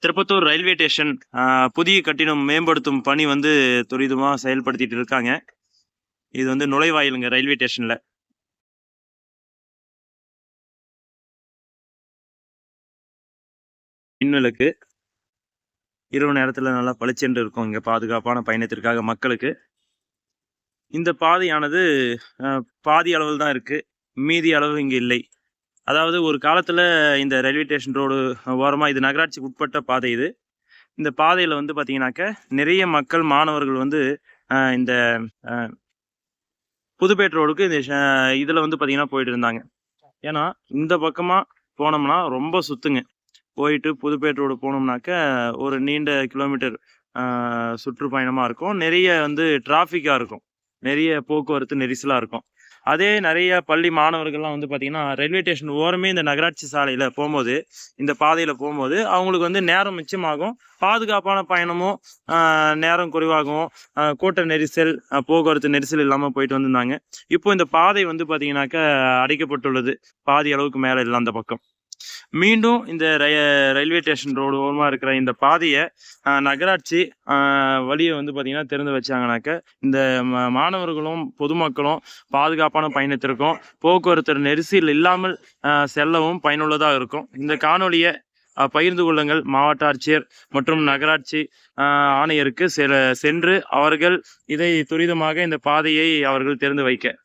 Tirupattur railway station புதிய கட்டிடம் மேம்படுத்தும் பணி வந்து துரிதமாக செயல்படுத்திட்டு இருக்காங்க. இது வந்து நுழைவாயிலுங்க ரயில்வே ஸ்டேஷன்ல. மின்விளக்கு இரவு நேரத்தில் நல்லா பளிச்சென்று இருக்கும் இங்கே பாதுகாப்பான பயணத்திற்காக மக்களுக்கு. இந்த பாதையானது பாதி அளவில் தான் இருக்கு, மீதி அளவு இங்கே இல்லை. அதாவது ஒரு காலத்தில் இந்த ரயில்வே ஸ்டேஷன் ரோடு ஓரமாக இது நகராட்சிக்கு உட்பட்ட பாதை. இந்த பாதையில் வந்து பார்த்தீங்கன்னாக்க நிறைய மக்கள் மாணவர்கள் வந்து இந்த புதுப்பேட்டை ரோடுக்கு இந்த இதில் வந்து பார்த்தீங்கன்னா போயிட்டு இருந்தாங்க. ஏன்னா இந்த பக்கமாக போனோம்னா ரொம்ப சுத்துங்க. போயிட்டு புதுப்பேட்டை ரோடு போனோம்னாக்க ஒரு நீண்ட கிலோமீட்டர் சுற்றுப்பயணமாக இருக்கும். நிறைய வந்து டிராஃபிக்காக இருக்கும், நிறைய போக்குவரத்து நெரிசலாக இருக்கும். அதே நிறைய பள்ளி மாணவர்கள்லாம் வந்து பார்த்தீங்கன்னா ரயில்வே ஸ்டேஷன் ஓரமே இந்த நகராட்சி சாலையில் போகும்போது, இந்த பாதையில் போகும்போது அவங்களுக்கு வந்து நேரம் மிச்சமாகும், பாதுகாப்பான பயணமும் நேரம் குறைவாகவும், கூட்ட நெரிசல் போக்குவரத்து நெரிசல் இல்லாமல் போயிட்டு வந்திருந்தாங்க. இப்போ இந்த பாதை வந்து பார்த்தீங்கன்னாக்கா அடைக்கப்பட்டுள்ளது, பாதி அளவுக்கு மேலே இல்லை அந்த பக்கம். மீண்டும் இந்த ரயில்வே ஸ்டேஷன் ரோடு ஓரமாக இருக்கிற இந்த பாதையை நகராட்சி வழியை வந்து பார்த்திங்கன்னா திறந்து வச்சாங்கனாக்க இந்த மாணவர்களும் பொதுமக்களும் பாதுகாப்பான பயணத்திற்கும் போக்குவரத்து நெரிசல் இல்லாமல் செல்லவும் பயனுள்ளதாக இருக்கும். இந்த காணொலியை பகிர்ந்து கொள்ளுங்கள். மாவட்ட ஆட்சியர் மற்றும் நகராட்சி ஆணையருக்கு சென்று அவர்கள் இதை துரிதமாக இந்த பாதையை அவர்கள் திறந்து வைக்க